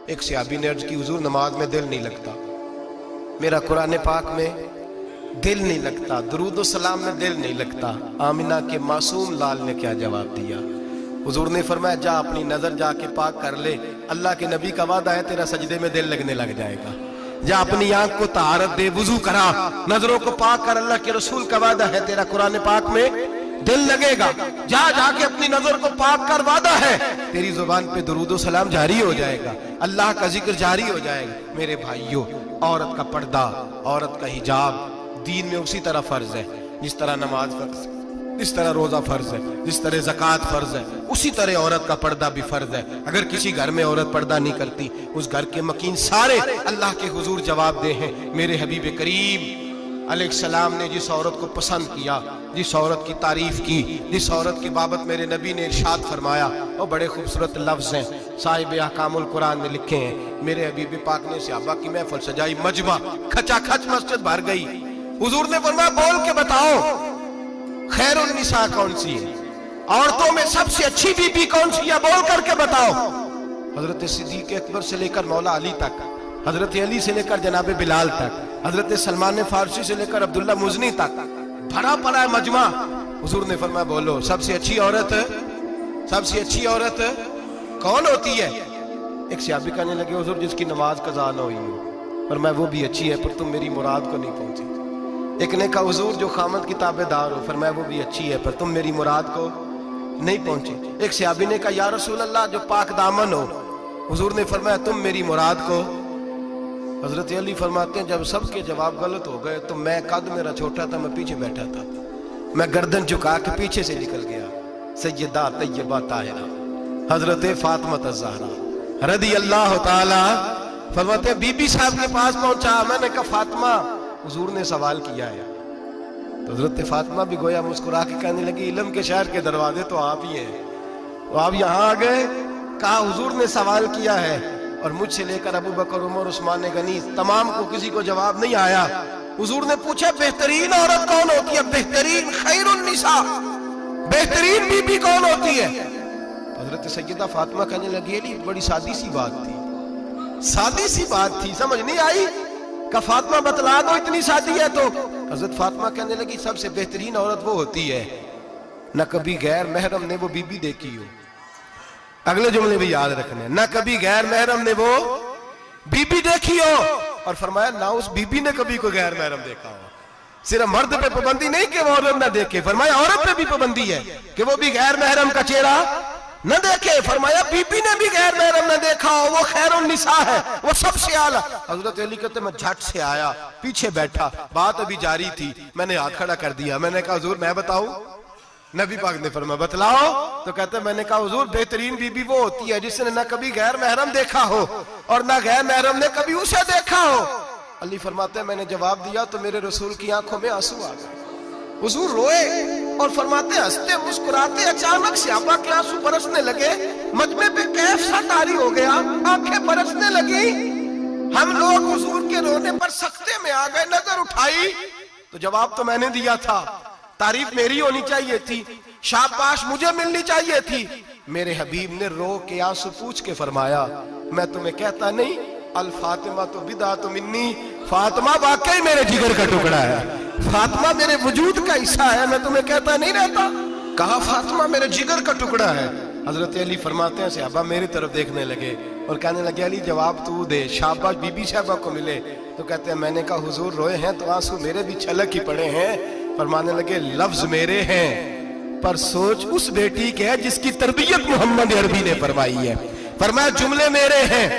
एक सहाबी ने अर्ज की, हुजूर नमाज में दिल नहीं लगता, मेरा कुरान पाक में दिल नहीं लगता, दुरूद सलाम में दिल नहीं लगता। आमिना के मासूम लाल ने क्या जवाब दिया? हुजूर ने फरमाया, जा अपनी नजर जाके पाक कर ले, अल्लाह के नबी का वादा है तेरा सजदे में दिल लगने लग जाएगा। जा अपनी आंख को तहारत दे, वुजू करा, नजरों को पाक कर, अल्लाह के रसूल का वादा है तेरा कुरान पाक में दिल लगेगा। जा जाके अपनी नजर को पाक कर, वादा है तेरी जुबान पे दुरूद सलाम जारी हो जाएगा, अल्लाह का जिक्र जारी हो जाएगा। मेरे भाइयों, औरत का पर्दा, औरत का हिजाब दीन में उसी तरह फर्ज है जिस तरह नमाज फर्ज है, जिस तरह रोजा फर्ज है, जिस तरह ज़कात फर्ज है, उसी तरह औरत का पर्दा भी फर्ज है। अगर किसी घर में औरत पर्दा नहीं करती, उस घर के मकीन सारे अल्लाह के हुजूर जवाब दे हैं। मेरे हबीब करीम अलैहिस्सलाम ने जिस औरत को पसंद किया, जिस औरत की तारीफ की, जिस औरत की बाबत मेरे नबी ने इरशाद फरमाया, वो बड़े खूबसूरत लफ्ज हैं, साहिब अहकामुल कुरान में लिखे हैं। मेरे हबीब पाक ने सहाबा की महफिल सजाई, मजमा खचाखच मस्जिद भर गई। हुजूर ने फरमाया, बोल के बताओ खैरुन निसा कौन सी है, औरतों में सबसे अच्छी बीबी कौन सी है, बोल करके बताओ। हजरत सिद्दीक अकबर से लेकर मौला अली तक, हजरत अली से लेकर जनाब बिलाल तक, हजरत सलमान फारसी से लेकर अब्दुल्ला मुजनी तक भरा पड़ा है मजमा। हुजूर ने फरमाया, बोलो सबसे अच्छी औरत, सबसे अच्छी औरत कौन होती है? एक सहाबी कहने लगे, हुजूर जिसकी नमाज कज़ा न हुई हो। पर मैं वो भी अच्छी है, पर तुम मेरी मुराद को नहीं पहुंची। एक ने कहा, हुजूर जो खामद की ताबेदार हो। फरमाया, वो भी अच्छी है, पर तुम मेरी मुराद को नहीं पहुंचे। एक सहाबी ने कहा, या रसूल अल्लाह जो पाक दामन हो। हुजूर ने फरमाया, तुम मेरी मुराद को। हजरत अली फरमाते हैं, जब सबके जवाब गलत हो गए तो मैं, कद मेरा छोटा था, मैं पीछे बैठा था, मैं गर्दन झुका के पीछे से निकल गया। सैयदा तैयबा ताहिरा हजरत फातिमा ज़हरा रदी अल्लाह ताला फरमाते हैं, बीबी साहब के पास पहुंचा। मैंने कहा, फातिमा हुजूर ने सवाल किया है। तो हजरत फातिमा भी गोया मुस्कुरा के कहने लगी, इल्म के शहर के दरवाजे तो आप ही हैं, तो आप यहाँ आ गए। कहा, हुजूर ने सवाल किया है और मुझसे लेकर अबू बकर, उमर, उस्मान गनी तमाम को किसी को जवाब नहीं आया। हुजूर ने पूछा, बेहतरीन औरत कौन होती है? बेहतरीन खैरुन निसा, बेहतरीन बीबी कौन होती है? हजरत सैयदा फातिमा कहने लगी, अली बड़ी सादी सी बात थी, सादी सी बात थी, समझ नहीं आई। का फातिमा बतला दो, इतनी सादी है तो। हजरत फातिमा कहने लगी, सबसे बेहतरीन औरत वो होती है न कभी गैर महरम ने वो बीबी देखी हो। अगले जुमले भी याद रखने, न कभी गैर महरम ने वो बीबी देखी हो। और फरमाया, ना उस बीबी ने कभी कोई गैर महरम देखा हो। सिर्फ मर्द पे पाबंदी नहीं कि वो औरत ना देखे, फरमाया औरत पे भी पाबंदी है कि वो भी गैर महरम का चेहरा न देखे। फरमाया, बीबी ने भी गैर महरम न देखा हो, वो खैरुन निसा है, वो सबसे आला। हजरत अली कहते, मैं झट से आया, पीछे बैठा, बात अभी जारी थी, मैंने हाथ खड़ा कर दिया। मैंने कहा, हुजूर मैं बताऊं? नबी पाक ने फरमाया, बतलाओ। तो कहते, मैंने कहा, हुजूर बेहतरीन बीबी वो होती है जिसने न कभी गैर महरम देखा हो और न गैर महरम ने कभी उसे देखा हो। अली फरमाते, मैंने जवाब दिया तो मेरे रसूल की आंखों में आंसू आ गए। हुजूर रोए और फरमाते, हंसते मुस्कुराते अचानक से सहाबा के आंसू बरसने लगे। मजमे पे कैफ सा तारी हो गया, आंखें बरसने लगी। हम लोग हुजूर के रोने पर सख्ते में आ गए। नजर उठाई तो जवाब तो मैंने दिया था, तारीफ मेरी होनी चाहिए थी, शाबाश मुझे मिलनी चाहिए थी। मेरे हबीब ने रो के आंसू पूछ के फरमाया, मैं तुम्हें कहता नहीं, अल फातिमा तो बिदा तो मिन्नी, फातिमा वाकई मेरे जिगर का टुकड़ा है, फातिमा मेरे वजूद का हिस्सा है, मैं तुम्हें कहता नहीं रहता। कहा, फातिमा मेरे जिगर का टुकड़ा है। हजरत अली फरमाते हैं, सहाबा मेरी तरफ देखने लगे और कहने लगे, अली जवाब तू दे, शाबाश बीबी साहबा को मिले। तो कहते हैं, मैंने कहा, हुजूर रोए हैं तो आंसू मेरे भी छलक ही पड़े हैं। फरमाने लगे, लफ्ज मेरे हैं पर सोच उस बेटी के है जिसकी तरबियत मोहम्मद अरबी ने फरमाई है। फरमाया, जुमले मेरे हैं,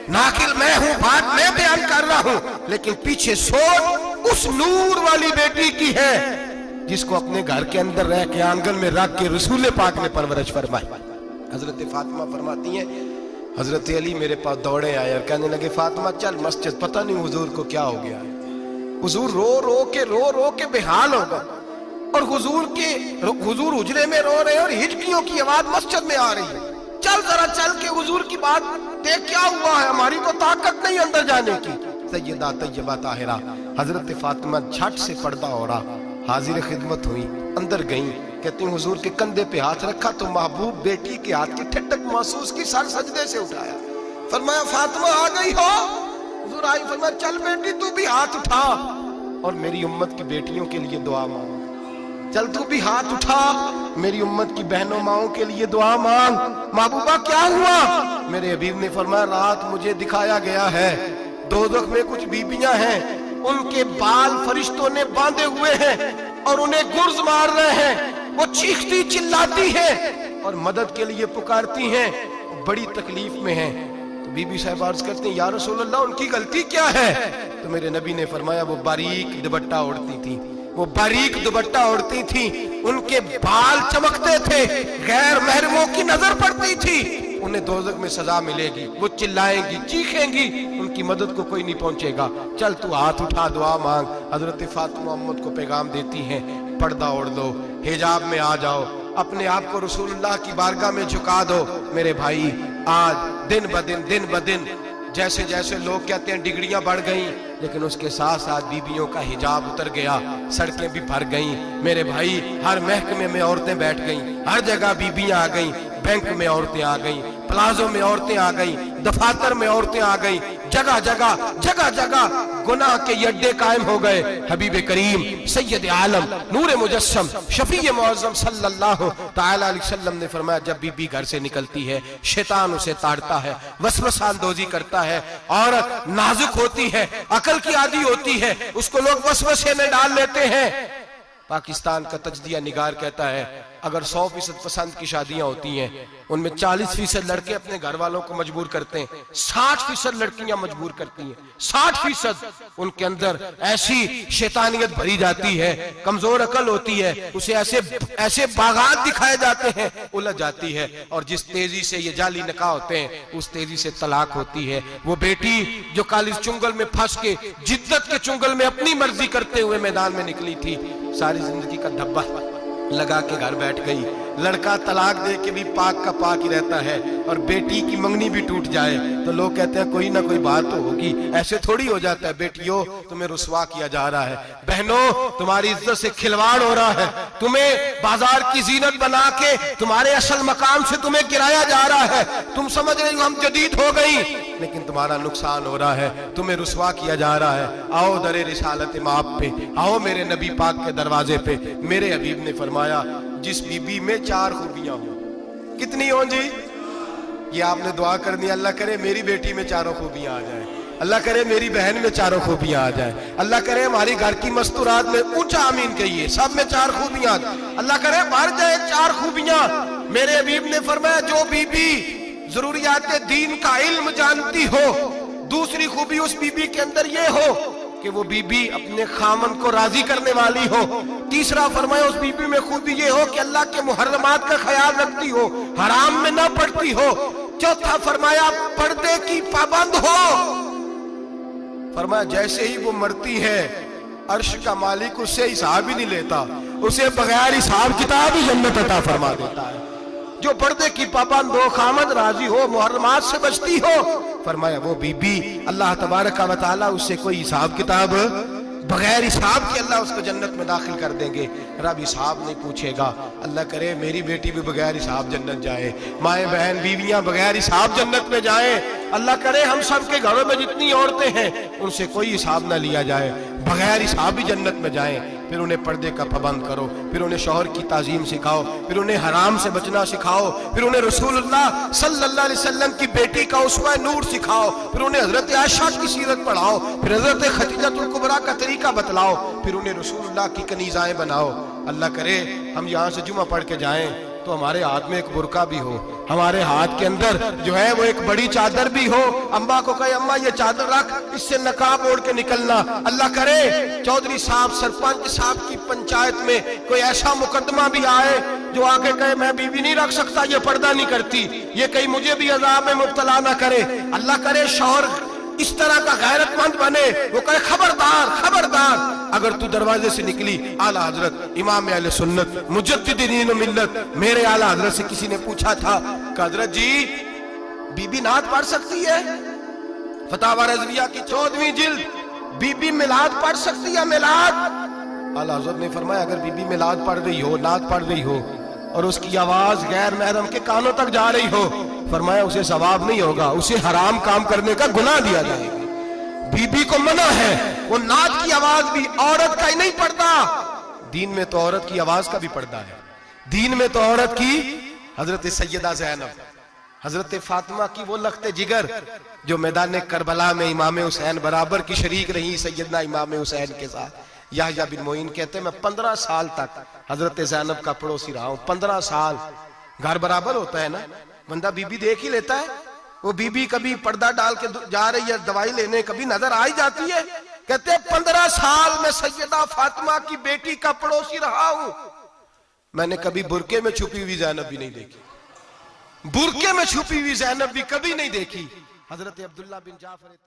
नाकिल मैं हूं, बात मैं बयान कर रहा हूं, लेकिन पीछे सोच उस नूर वाली बेटी की है जिसको अपने घर के अंदर रह के आंगन में रख के रसूल पाक ने परवरिश फरमाई। हजरत फातिमा फरमाती हैं, हजरत अली मेरे पास दौड़े आए और कहने लगे, फातिमा चल मस्जिद, पता नहीं हुजूर को क्या हो गया। हुजूर रो रो के बेहाल हो गए और हुजूर हुजरे में रो रहे हैं और हिचकियों की आवाज मस्जिद में आ रही है। चल जरा चल के हुजूर की बात देख, क्या हुआ है, हमारी तो ताकत नहीं अंदर जाने की। सैयदा तैयबा ताहिरा हजरत फातिमा झट से पर्दा ओढ़ा, हाजिर खिदमत हुई, अंदर गई। कहती हुजूर के कंधे पे हाथ रखा तो महबूब बेटी के हाथ की ठंडक महसूस की, सर सजदे से उठाया। फरमाया फातिमा आ गई हो? हुजूर आई, फरमाया चल बेटी तू भी हाथ उठा और मेरी उम्मत की बेटियों के लिए दुआ मांग। चल तू भी हाथ उठा, मेरी उम्मत की बहनों माओं के लिए दुआ मांग। महबूबा क्या हुआ? मेरे हबीब ने फरमाया रात मुझे दिखाया गया है दोज़ख में कुछ बीबियां हैं, उनके बाल फरिश्तों ने बांधे हुए हैं और उन्हें गुर्ज मार रहे हैं। वो चीखती चिल्लाती हैं और मदद के लिए पुकारती हैं, बड़ी तकलीफ में हैं। तो बीबी साहब अर्ज करते हैं या रसूल अल्लाह उनकी गलती क्या है? तो मेरे नबी ने फरमाया वो बारीक दुपट्टा ओढ़ती थी, वो बारीक दुपट्टा ओढ़ती थी, उनके बाल चमकते थे, गैर महरमों की नजर पड़ती थी, उन्हें दोज़ख में सजा मिलेगी, वो चिल्लाएंगी चीखेंगी, उनकी मदद को कोई नहीं पहुंचेगा। चल तू हाथ उठा दुआ मांग। हजरत फातिमा उम्मत को पैगाम देती हैं पर्दा ओढ़ लो, हिजाब में आ जाओ, अपने आप को रसूलुल्लाह की बारगाह में झुका दो। मेरे भाई आज दिन ब दिन जैसे जैसे लोग कहते हैं डिग्रियां बढ़ गई, लेकिन उसके साथ साथ बीबियों का हिजाब उतर गया, सड़कें भी भर गई। मेरे भाई हर महकमे में औरतें बैठ गईं, हर जगह बीबियां आ गईं, बैंक में औरतें आ गईं, प्लाजो में औरतें आ गईं, दफातर में औरतें आ गईं, जगह जगह गुनाह के अड्डे कायम हो गए। हबीब करीम सैयद आलम नूर मुजस्सम शफी मुअज़्ज़म सल्लल्लाहु तआला अलैहि वसल्लम ने फरमाया जब बीबी घर से निकलती है शैतान उसे ताड़ता है, वसवसा अंदोजी करता है, औरत नाजुक होती है, अकल की आदी होती है, उसको लोग वसवसे में डाल लेते हैं। पाकिस्तान का तजदिया निगार कहता है अगर 100% पसंद की शादियां होती हैं उनमें 40% लड़के अपने घर वालों को मजबूर करते हैं, 60% लड़कियां मजबूर करती हैं। 60% उनके अंदर ऐसी शैतानियत भरी जाती है, कमजोर अकल होती है, उसे ऐसे बागात दिखाए जाते हैं, उलझ जाती है, और जिस तेजी से ये जाली निकाह होते हैं उस तेजी से तलाक होती है। वो बेटी जो काली चुंगल में फंस के जिद्दत के चुंगल में अपनी मर्जी करते हुए मैदान में निकली थी, सारी जिंदगी का धब्बा लगा के घर बैठ गई। लड़का तलाक दे के भी पाक का पाक ही रहता है, और बेटी की मंगनी भी टूट जाए तो लोग कहते हैं कोई ना कोई बात तो होगी। ऐसे थोड़ी हो जाता है। बेटियों तुम्हें रुसवा किया जा रहा है, बहनों तुम्हारी इज्जत से खिलवाड़ हो रहा है, तुम्हें बाजार की जीनत बना के तुम्हारे असल मकाम से तुम्हें गिराया जा रहा है। तुम समझ रही हो हम जदीद हो गई, लेकिन तुम्हारा नुकसान हो रहा है, तुम्हें रुसवा किया जा रहा है। आओ दरे रिसालत माप पे, आओ मेरे नबी पाक के दरवाजे पे। मेरे हबीब ने फरमाया जिस बीबी में 4 खूबियां हो, कितनी हो जी? ये आपने दुआ करनी, अल्लाह करे मेरी बेटी में 4 खूबियां आ जाए, अल्लाह करे मेरी बहन में 4 खूबियां आ जाए, अल्लाह करे हमारी घर की मस्तूरात में ऊंचा आमीन कहिए सब में 4 खूबियां, अल्लाह करे भर जाए 4 खूबियां। मेरे हबीब ने फरमाया जो बीबी जरूरियात दीन का इल्म जानती हो, दूसरी खूबी उस बीबी के अंदर ये हो कि वो बीबी अपने खामन को राजी करने वाली हो, तीसरा फरमाया उस बीबी में खूबी ये हो कि अल्लाह के मुहर्रमात का ख्याल रखती हो, हराम में ना पड़ती हो, चौथा फरमाया पर्दे की पाबंद हो। फरमाया जैसे ही वो मरती है अर्श का मालिक उससे हिसाब ही नहीं लेता, उसे बगैर हिसाब किताब ही जन्नत अता फरमा देता है। जो पर्दे की पाबंद हो, खामद राजी हो, मुहर्रमात से बचती हो, फरमाया वो बीबी अल्लाह तबारक व तआला उससे कोई हिसाब किताब बगैर हिसाब के अल्लाह उसको जन्नत में दाखिल कर देंगे। रब हिसाब नहीं पूछेगा। अल्लाह करे मेरी बेटी भी बगैर हिसाब जन्नत जाए, माए बहन बीवियां बगैर हिसाब जन्नत में जाए। अल्लाह करे हम सब के घरों में जितनी औरतें हैं उनसे कोई हिसाब ना लिया जाए, बगैर हिसाब भी जन्नत में जाएं। फिर उन्हें पर्दे का पाबंद करो, फिर उन्हें शौहर की ताजीम सिखाओ, फिर उन्हें हराम से बचना सिखाओ, फिर उन्हें रसूलुल्लाह सल्लल्लाहु अलैहि वसल्लम की बेटी का उस्वा नूर सिखाओ, फिर उन्हें हजरत आयशा की सीरत पढ़ाओ, फिर हजरत खदीजतुल कुबरा का तरीका बतलाओ, फिर उन्हें रसूलुल्लाह की कनीज़ाएं बनाओ। अल्लाह करे हम यहाँ से जुमा पढ़ के जाएं तो हमारे हाथ में एक बुरका भी हो, हमारे हाथ के अंदर जो है वो एक बड़ी चादर भी हो। अम्मा को कहे अम्मा ये चादर रख, इससे नकाब ओढ़ के निकलना। अल्लाह करे चौधरी साहब सरपंच साहब की पंचायत में कोई ऐसा मुकदमा भी आए जो आके कहे मैं बीवी नहीं रख सकता, ये पर्दा नहीं करती, ये कहीं मुझे भी अजाब में मुब्तला ना करे। अल्लाह करे शौहर इस तरह का गैरतमंद बने, वो कहे खबरदार खबरदार, अगर तू दरवाजे से निकली आला हजरत इमाम अहले सुन्नत मुजद्दिद दीन मिल्लत मेरे आला हजरत से किसी ने पूछा था कि हजरत जी बीबी नात पढ़ सकती है? फतावा रज़विया की 14वीं जिल्द, बीबी मिलाद पढ़ सकती है? मिलाद? आला हजरत ने फरमाया अगर बीबी मिलाद पढ़ रही हो, नात पढ़ रही हो और उसकी आवाज गैर महरम के कानों तक जा रही हो, फरमाया उसे सवाब नहीं होगा, उसे हराम काम करने का गुनाह दिया जाएगा। बीबी को मना है, वो नाच की आवाज भी औरत का ही नहीं पर्दा, दीन में तो औरत की आवाज का भी पर्दा है। दीन में तो औरत की, हजरत सैयदा ज़ैनब, हजरत फातिमा की वो लख्ते जिगर जो मैदान करबला में इमाम हुसैन बराबर की शरीक रही सैयदना इमाम हुसैन के साथ। याह्या बिन मोइन कहते मैं 15 साल तक हजरत ज़ैनब का पड़ोसी रहा हूं। 15 साल, घर बराबर होता है ना, बंदा बीबी देख ही लेता है। वो बीबी कभी पर्दा डाल के जा रही है दवाई लेने, कभी नजर आ ही जाती है। कहते 15 साल में सैयदा फातिमा की बेटी का पड़ोसी रहा हूं, मैंने कभी बुरके में छुपी हुई ज़ैनब भी नहीं देखी, बुरके में छुपी हुई ज़ैनब भी कभी नहीं देखी। हजरत अब्दुल्ला बिन जाफर